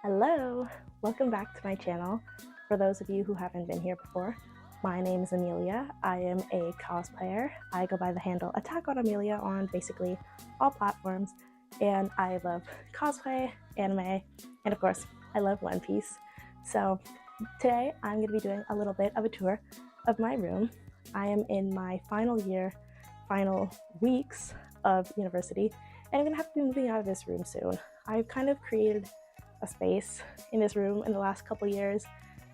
Hello! Welcome back to my channel. For those of you who haven't been here before, my name is Amelia. I am a cosplayer. I go by the handle Attack on Amelia on basically all platforms, and I love cosplay, anime, and of course, I love One Piece. So today I'm going to be doing a little bit of a tour of my room. I am in my final year, final weeks of university, and I'm going to have to be moving out of this room soon. I've kind of created a space in this room in the last couple years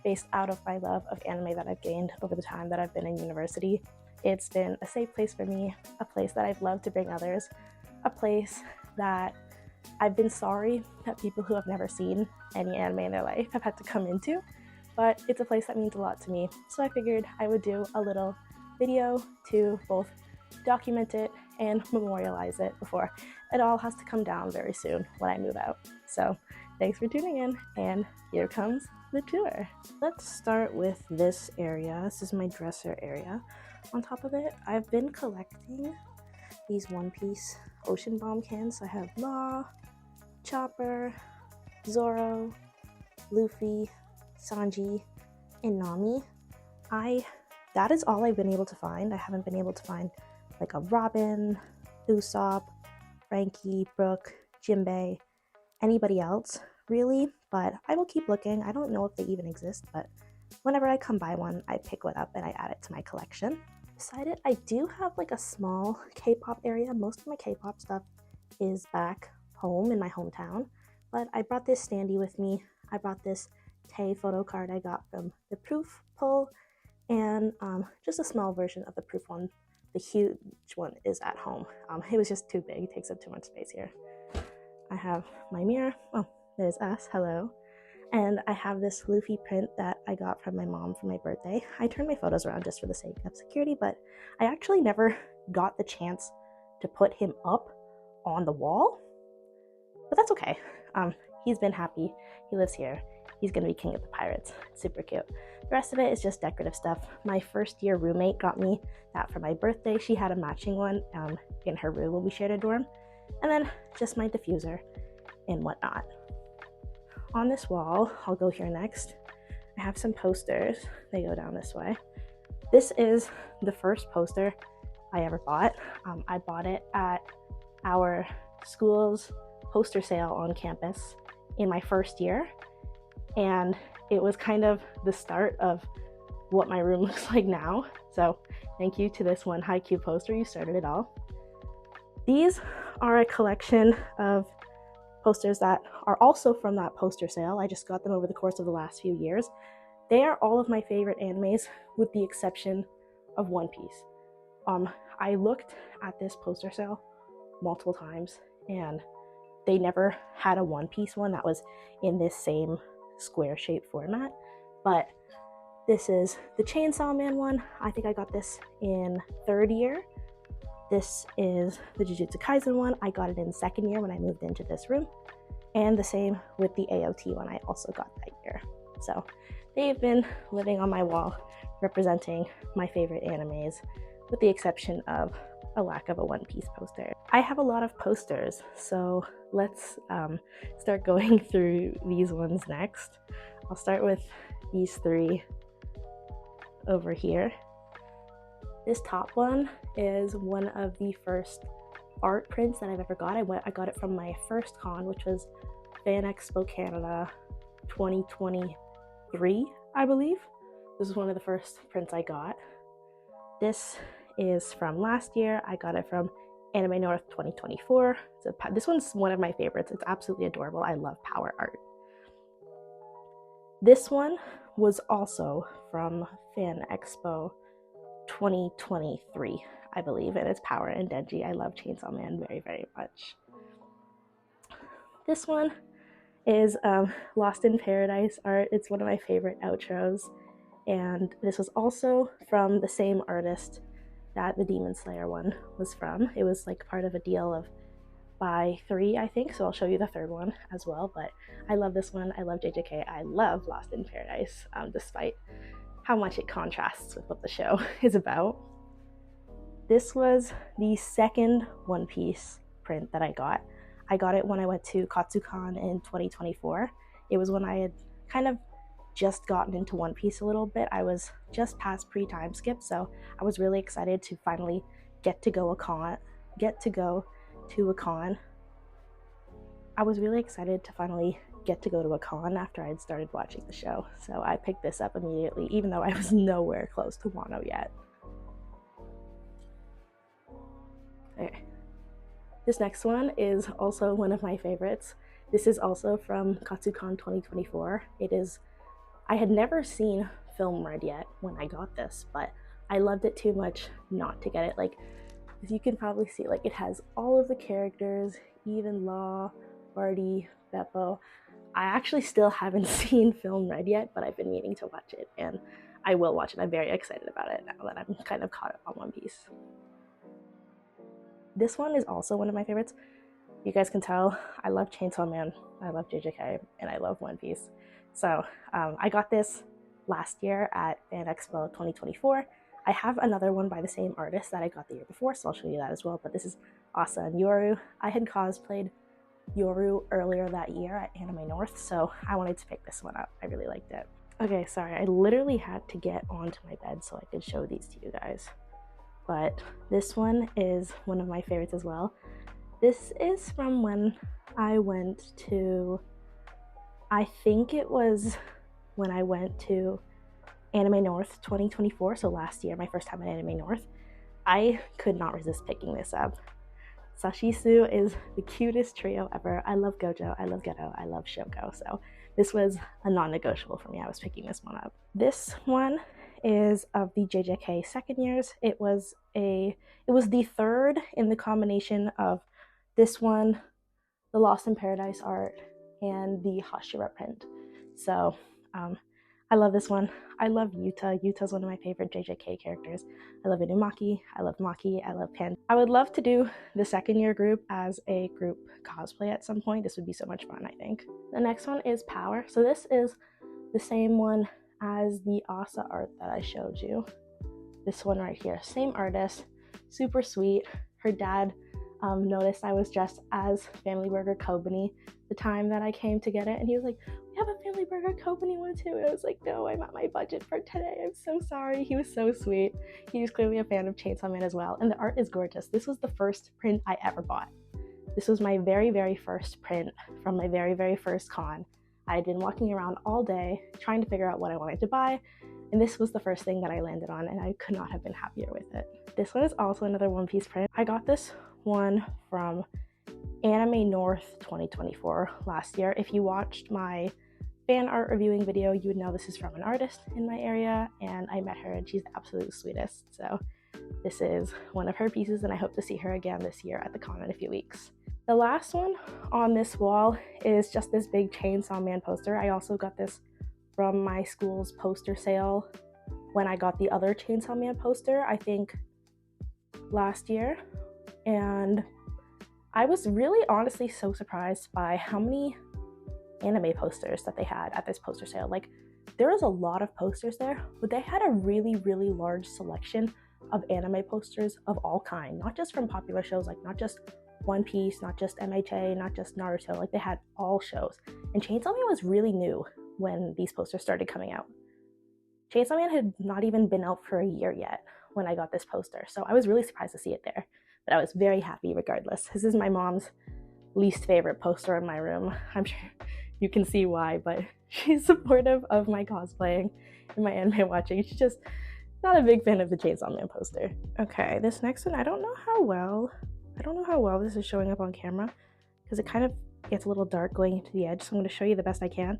based out of my love of anime that I've gained over the time that I've been in university. It's been a safe place for me, a place that I've loved to bring others, a place that I've been sorry that people who have never seen any anime in their life have had to come into, but it's a place that means a lot to me. So I figured I would do a little video to both document it and memorialize it before it all has to come down very soon when I move out. So thanks for tuning in, and here comes the tour. Let's start with this area. This is my dresser area. On top of it, I've been collecting these One Piece ocean bomb cans. I have Law, Chopper, Zoro, Luffy, Sanji, and Nami. That is all I've been able to find. I haven't been able to find like a Robin, Usopp, Frankie, Brooke, Jinbei, anybody else really, but I will keep looking. I don't know if they even exist, but whenever I come by one, I pick one up and I add it to my collection. Beside it, I do have like a small K-pop area. Most of my K-pop stuff is back home in my hometown, but I brought this standee with me. I brought this Tay photo card I got from the Proof pull, and just a small version of the Proof one. The huge one is at home. It was just too big. It takes up too much space here. I have my mirror. Oh, there's us. Hello. And I have this Luffy print that I got from my mom for my birthday. I turned my photos around just for the sake of security, but I actually never got the chance to put him up on the wall. But that's okay. He's been happy. He lives here. He's gonna be king of the pirates. Super cute. The rest of it is just decorative stuff. My first year roommate got me that for my birthday. She had a matching one in her room when we shared a dorm. And then just my diffuser and whatnot. On this wall, I'll go here next, I have some posters. They go down this way. This is the first poster I ever bought. I bought it at our school's poster sale on campus in my first year, and it was kind of the start of what my room looks like now. So thank you to this one Haikyuu poster. You started it all. These are a collection of posters that are also from that poster sale. I just got them over the course of the last few years. They are all of my favorite animes with the exception of One Piece. I looked at this poster sale multiple times and they never had a One Piece one that was in this same square shaped format, but this is the Chainsaw Man one. I think I got this in third year. This is the Jujutsu Kaisen one. I got it in second year when I moved into this room. And the same with the AOT one I also got that year. So they've been living on my wall, representing my favorite animes, with the exception of a lack of a One Piece poster. I have a lot of posters, so let's start going through these ones next. I'll start with these three over here. This top one is one of the first art prints that I've ever got. I got it from my first con, which was Fan Expo Canada 2023, I believe. This is one of the first prints I got. This is from last year. I got it from Anime North 2024. So this one's one of my favorites. It's absolutely adorable. I love power art. This one was also from Fan Expo 2023, I believe, and it's Power and Denji. I love Chainsaw Man very, very much. This one is Lost in Paradise art. It's one of my favorite outros, and this was also from the same artist that the Demon Slayer one was from. It was like part of a deal of buy 3, I think, so I'll show you the third one as well, but I love this one. I love JJK. I love Lost in Paradise, despite how much it contrasts with what the show is about. This was the second One Piece print that I got. I got it when I went to KatsuCon in 2024, It was when I had kind of just gotten into One Piece a little bit. I was just past pre-time skip, so I was really excited to finally get to go to a con. I was really excited to finally get to go to a con after I had started watching the show, so I picked this up immediately, even though I was nowhere close to Wano yet. Okay. This next one is also one of my favorites. This is also from Katsucon 2024. I had never seen Film Red yet when I got this, but I loved it too much not to get it. Like, as you can probably see, like, it has all of the characters, even Law, Barty, Beppo. I actually still haven't seen Film Red yet, but I've been meaning to watch it, and I will watch it. I'm very excited about it now that I'm kind of caught up on One Piece. This one is also one of my favorites. You guys can tell I love Chainsaw Man, I love JJK, and I love One Piece. So I got this last year at Fan Expo 2024. I have another one by the same artist that I got the year before, so I'll show you that as well, but this is Asa and Yoru. I had cosplayed Yoru earlier that year at Anime North, so I wanted to pick this one up. I really liked it. Okay, sorry, I literally had to get onto my bed so I could show these to you guys. But this one is one of my favorites as well. This is from when I went to, I think it was when I went to Anime North 2024, so last year, my first time at Anime North. I could not resist picking this up. Sashisu is the cutest trio ever. I love Gojo, I love Geto, I love Shoko, so this was a non-negotiable for me. I was picking this one up. This one is of the JJK second years. It was the third in the combination of this one, the Lost in Paradise art, and the Hashira print. So I love this one. I love Yuta. Yuta's one of my favorite JJK characters. I love Inumaki, I love Maki, I love Pan. I would love to do the second year group as a group cosplay at some point. This would be so much fun, I think. The next one is Power. So this is the same one as the Asa art that I showed you. This one right here, same artist, super sweet. Her dad noticed I was dressed as Family Burger Kobani the time that I came to get it, and he was like, "We have a Family Burger Kobani one too." And I was like, "No, I'm at my budget for today. I'm so sorry." He was so sweet. He was clearly a fan of Chainsaw Man as well, and the art is gorgeous. This was the first print I ever bought. This was my very, very first print from my very, very first con. I had been walking around all day trying to figure out what I wanted to buy, and this was the first thing that I landed on, and I could not have been happier with it. This one is also another One Piece print. I got this one from Anime North 2024 last year. If you watched my fan art reviewing video, you would know this is from an artist in my area, and I met her and she's the absolute sweetest. So this is one of her pieces, and I hope to see her again this year at the con in a few weeks. The last one on this wall is just this big Chainsaw Man poster. I also got this from my school's poster sale when I got the other Chainsaw Man poster, I think last year. And I was really honestly so surprised by how many anime posters that they had at this poster sale. Like, there was a lot of posters there, but they had a really, really large selection of anime posters of all kind, not just from popular shows, like not just One Piece, not just MHA, not just Naruto, like they had all shows. And Chainsaw Man was really new when these posters started coming out. Chainsaw Man had not even been out for a year yet when I got this poster, so I was really surprised to see it there. But I was very happy regardless. This is my mom's least favorite poster in my room. I'm sure you can see why, but she's supportive of my cosplaying and my anime watching. She's just not a big fan of the Chainsaw Man poster. Okay, this next one, I don't know how well this is showing up on camera because it kind of gets a little dark going into the edge, so I'm going to show you the best I can.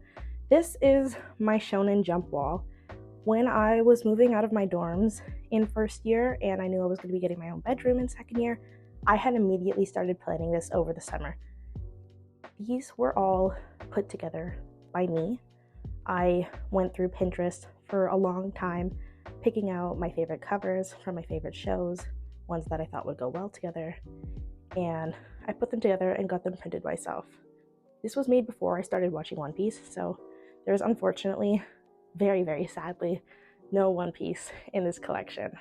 This is my Shonen Jump wall. When I was moving out of my dorms in first year and I knew I was going to be getting my own bedroom in second year, I had immediately started planning this over the summer. These were all put together by me. I went through Pinterest for a long time, picking out my favorite covers from my favorite shows, ones that I thought would go well together, and I put them together and got them printed myself. This was made before I started watching One Piece, so there's unfortunately, very, very sadly, no One Piece in this collection,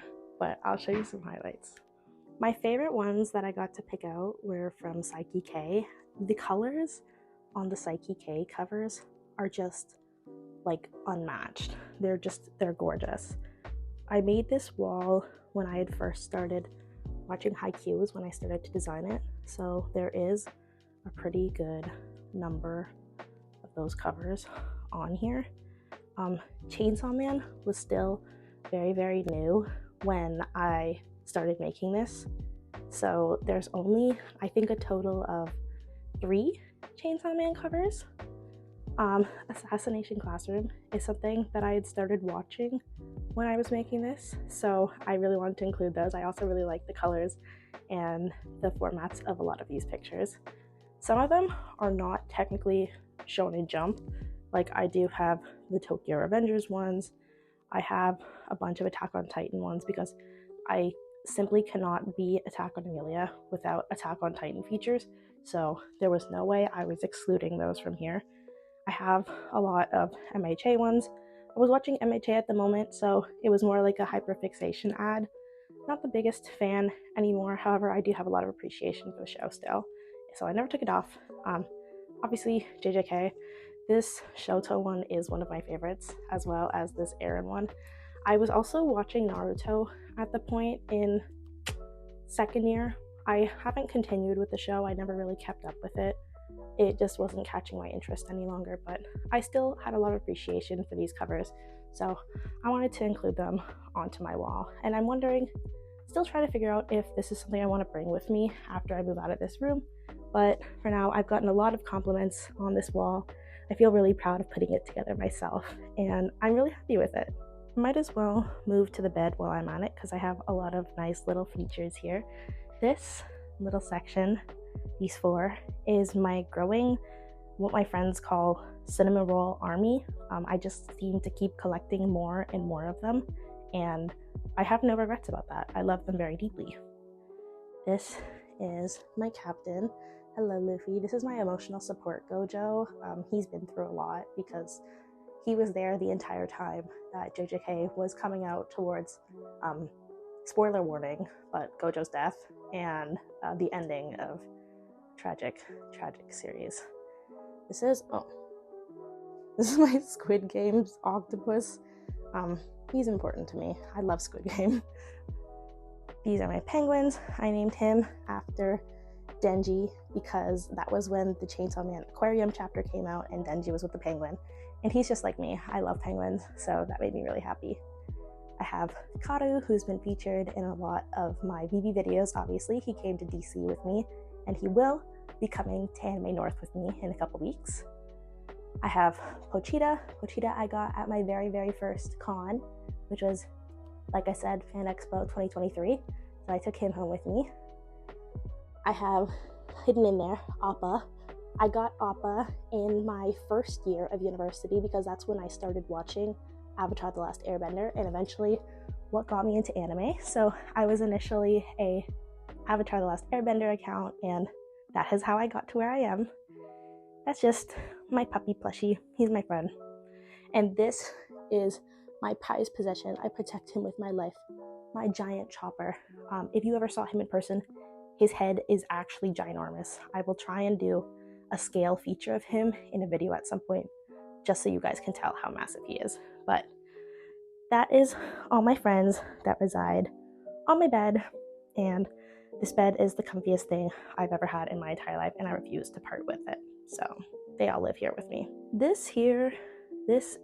but I'll show you some highlights. My favorite ones that I got to pick out were from Psyche K. The colors on the Psyche K covers are just like unmatched. They're gorgeous. I made this wall when I had first started watching Haikyuu when I started to design it, so there is a pretty good number of those covers on here. Chainsaw Man was still very, very new when I started making this, so there's only, I think, a total of 3 Chainsaw Man covers. Assassination Classroom is something that I had started watching when I was making this, so I really wanted to include those. I also really like the colors and the formats of a lot of these pictures. Some of them are not technically Shonen Jump, like I do have the Tokyo Revengers ones. I have a bunch of Attack on Titan ones because I simply cannot be Attack on Amelia without Attack on Titan features, so there was no way I was excluding those from here. I have a lot of MHA ones. I was watching MHA at the moment, so it was more like a hyperfixation ad. Not the biggest fan anymore, however, I do have a lot of appreciation for the show still, so I never took it off. Obviously, JJK. This Shoto one is one of my favorites, as well as this Eren one. I was also watching Naruto at the point in second year. I haven't continued with the show. I never really kept up with it. It just wasn't catching my interest any longer, but I still had a lot of appreciation for these covers, so I wanted to include them onto my wall. And I'm wondering, still trying to figure out if this is something I want to bring with me after I move out of this room, but for now I've gotten a lot of compliments on this wall. I feel really proud of putting it together myself, and I'm really happy with it. I might as well move to the bed while I'm on it because I have a lot of nice little features here. This little section, these 4, is my growing, what my friends call cinnamon roll army. I just seem to keep collecting more and more of them, and I have no regrets about that. I love them very deeply. This is my captain. Hello, Luffy. This is my emotional support Gojo. He's been through a lot because he was there the entire time that JJK was coming out towards, spoiler warning, but Gojo's death and the ending of tragic series. This is my Squid Game's octopus. He's important to me. I love Squid Game. These are my penguins. I named him after Denji because that was when the Chainsaw Man Aquarium chapter came out and Denji was with the penguin, and he's just like me. I love penguins, so that made me really happy. I have Karu, who's been featured in a lot of my VB videos. Obviously, he came to DC with me, and he will be coming to Anime North with me in a couple weeks. I have Pochita. Pochita I got at my very, very first con, which was, like I said, Fan Expo 2023, so I took him home with me. I have hidden in there Appa. I got Appa in my first year of university because that's when I started watching Avatar: The Last Airbender, and eventually what got me into anime. So I was initially a Avatar: The Last Airbender account, and that is how I got to where I am. That's just my puppy plushie. He's my friend. And this is my prized possession. I protect him with my life. My giant chopper. If you ever saw him in person, his head is actually ginormous. I will try and do a scale feature of him in a video at some point, just so you guys can tell how massive he is. But that is all my friends that reside on my bed, and this bed is the comfiest thing I've ever had in my entire life, and I refuse to part with it. So they all live here with me. This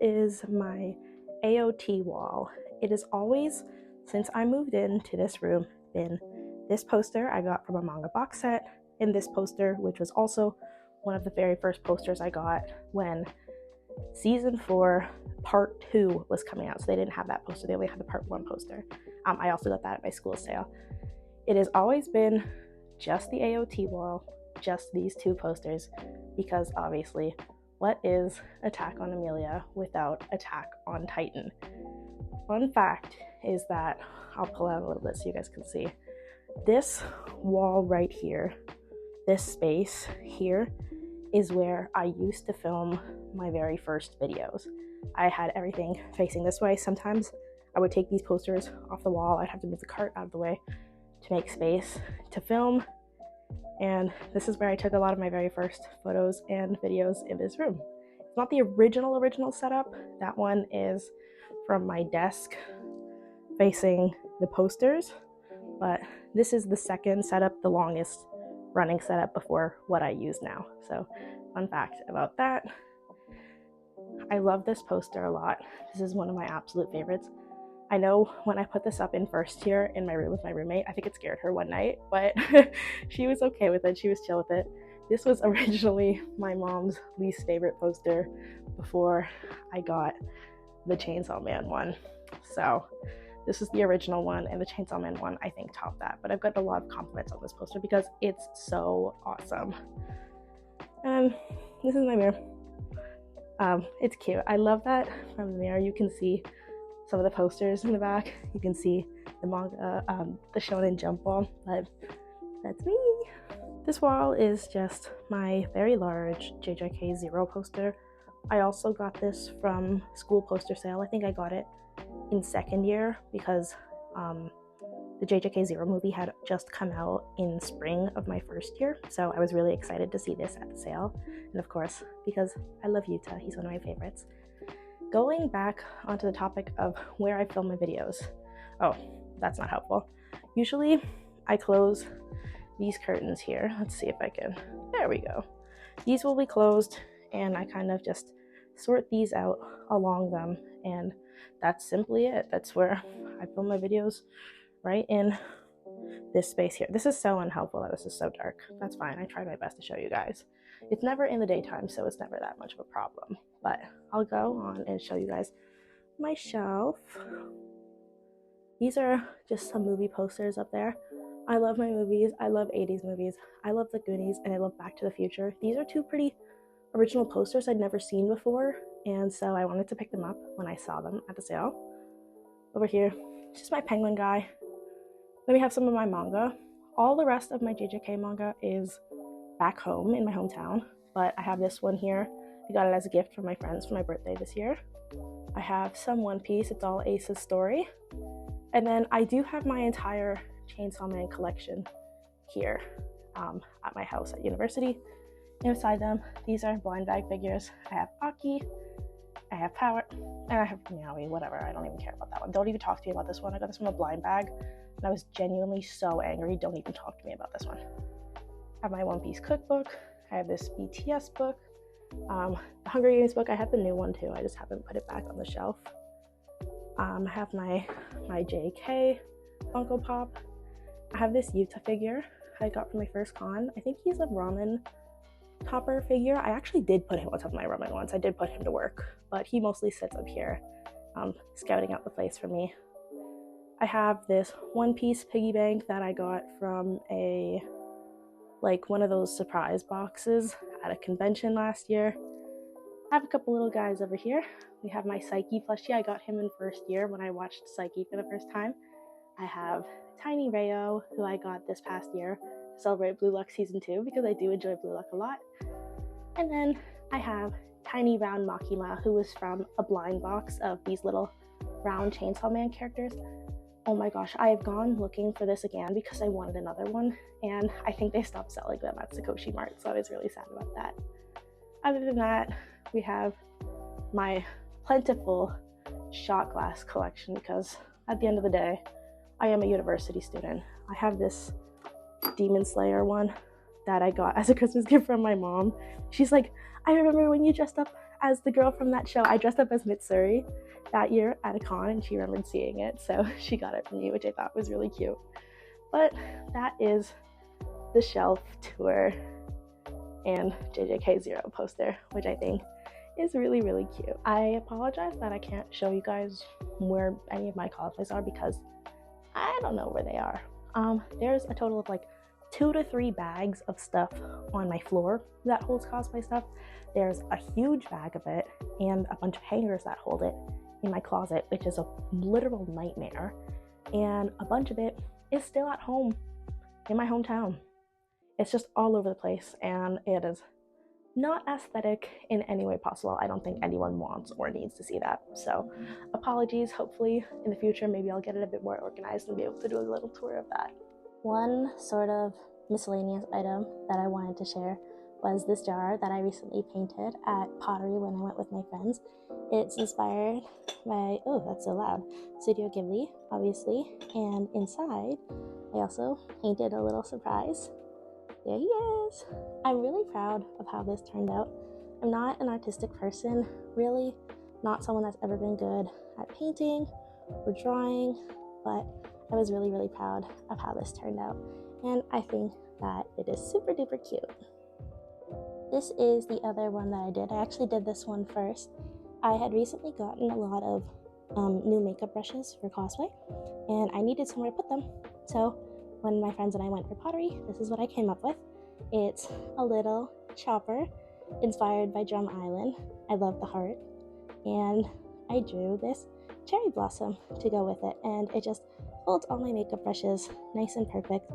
is my AOT wall. It has always, since I moved into this room, been this poster I got from a manga box set, and this poster, which was also one of the very first posters I got when season 4 part 2 was coming out. So they didn't have that poster, they only had the part 1 poster. I also got that at my school sale. It has always been just the AOT wall, just these 2 posters, because obviously, what is Attack on Amelia without Attack on Titan? Fun fact is that, I'll pull out a little bit so you guys can see, this wall right here, this space here, is where I used to film my very first videos. I had everything facing this way. Sometimes I would take these posters off the wall. I'd have to move the cart out of the way to make space to film. And this is where I took a lot of my very first photos and videos in this room. It's not the original setup. That one is from my desk facing the posters, but this is the second setup, the longest running setup before what I use now. So fun fact about that. I love this poster a lot. This is one of my absolute favorites. I know when I put this up in first year in my room with my roommate, I think it scared her one night, but she was okay with it. She was chill with it. This was originally my mom's least favorite poster before I got the Chainsaw Man one. So this is the original one, and the Chainsaw Man one, I think, topped that. But I've gotten a lot of compliments on this poster because it's so awesome. And this is my mirror. It's cute. I love that from the mirror you can see some of the posters in the back. You can see the manga, the Shonen Jump wall, but that's me. This wall is just my very large JJK Zero poster. I also got this from school poster sale. I think I got it in second year because the JJK Zero movie had just come out in spring of my first year, so I was really excited to see this at the sale. And of course, because I love Yuta, he's one of my favorites. Going back onto the topic of where I film my videos. Oh, that's not helpful. Usually I close these curtains here. Let's see if I can. There we go. These will be closed, and I kind of just sort these out along them, and that's simply it. That's where I film my videos, right in this space here. This is so unhelpful that this is so dark. That's fine. I try my best to show you guys. It's never in the daytime, so it's never that much of a problem. But I'll go on and show you guys my shelf. These are just some movie posters up there. I love my movies. I love 80s movies. I love The Goonies, and I love Back to the Future. These are two pretty original posters I'd never seen before, and so I wanted to pick them up when I saw them at the sale. Over here, it's just my penguin guy. Then we have some of my manga. All the rest of my JJK manga is back home in my hometown, but I have this one here. I got it as a gift from my friends for my birthday this year. I have some One Piece. It's all Ace's story. And then I do have my entire Chainsaw Man collection here at my house at university. And beside them, these are blind bag figures. I have Aki, I have Power, and I have Meowie, whatever. I don't even care about that one. Don't even talk to me about this one. I got this from a blind bag, and I was genuinely so angry. Don't even talk to me about this one. I have my One Piece cookbook. I have this BTS book. The Hunger Games book. I have the new one too. I just haven't put it back on the shelf. I have my JK Funko Pop. I have this Yuta figure I got from my first con. I think he's a ramen topper figure. I actually did put him on top of my ramen once. I did put him to work, but he mostly sits up here, scouting out the place for me. I have this One Piece piggy bank that I got from one of those surprise boxes at a convention last year. I have a couple little guys over here. We have my Psyche plushie. I got him in first year when I watched Psyche for the first time. I have Tiny Rayo, who I got this past year to celebrate Blue Lock Season 2 because I do enjoy Blue Lock a lot. And then I have Tiny Round Makima, who was from a blind box of these little round Chainsaw Man characters. Oh my gosh, I have gone looking for this again because I wanted another one, and I think they stopped selling them at Sakoshi Mart, so I was really sad about that. Other than that, we have my plentiful shot glass collection because at the end of the day, I am a university student. I have this Demon Slayer one that I got as a Christmas gift from my mom. She's like, I remember when you dressed up as the girl from that show. I dressed up as Mitsuri that year at a con, and she remembered seeing it, so she got it from me, which I thought was really cute. But that is the shelf tour and JJK Zero poster, which I think is really, really cute. I apologize that I can't show you guys where any of my cosplays are because I don't know where they are. There's a total of like 2 to 3 bags of stuff on my floor that holds cosplay stuff. There's a huge bag of it and a bunch of hangers that hold it in my closet, which is a literal nightmare. And a bunch of it is still at home in my hometown. It's just all over the place, and it is not aesthetic in any way possible. I don't think anyone wants or needs to see that. So apologies. Hopefully in the future, maybe I'll get it a bit more organized and be able to do a little tour of that. One sort of miscellaneous item that I wanted to share was this jar that I recently painted at pottery when I went with my friends. It's inspired by, oh, that's so loud, Studio Ghibli, obviously, and inside I also painted a little surprise. There he is! I'm really proud of how this turned out. I'm not an artistic person, really not someone that's ever been good at painting or drawing, but I was really proud of how this turned out, and I think that it is super duper cute. This is the other one that I did. I actually did this one first. I had recently gotten a lot of new makeup brushes for cosplay, and I needed somewhere to put them. So when my friends and I went for pottery, this is what I came up with. It's a little chopper inspired by Drum Island. I love the heart. And I drew this cherry blossom to go with it, and it just holds all my makeup brushes nice and perfect.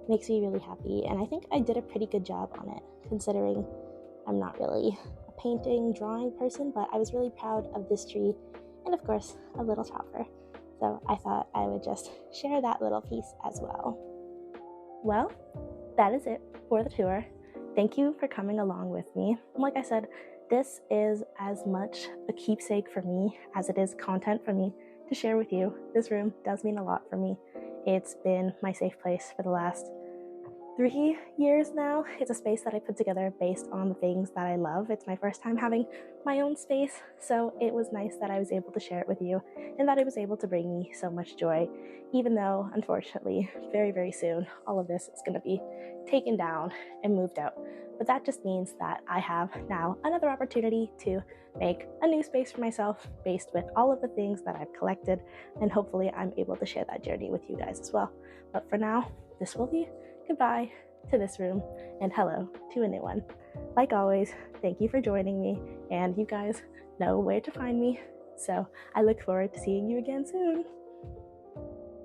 Makes me really happy, and I think I did a pretty good job on it, considering I'm not really a painting, drawing person, but I was really proud of this tree and of course a little chopper. So I thought I would just share that little piece as well. Well, that is it for the tour. Thank you for coming along with me. Like I said, this is as much a keepsake for me as it is content for me to share with you. This room does mean a lot for me. It's been my safe place for the last 3 years now. It's a space that I put together based on the things that I love. It's my first time having my own space, so it was nice that I was able to share it with you and that it was able to bring me so much joy, even though, unfortunately, very soon, all of this is going to be taken down and moved out. But that just means that I have now another opportunity to make a new space for myself based with all of the things that I've collected, and hopefully I'm able to share that journey with you guys as well. But for now, this will be goodbye to this room and hello to a new one. Like always, thank you for joining me, and you guys know where to find me. So I look forward to seeing you again soon.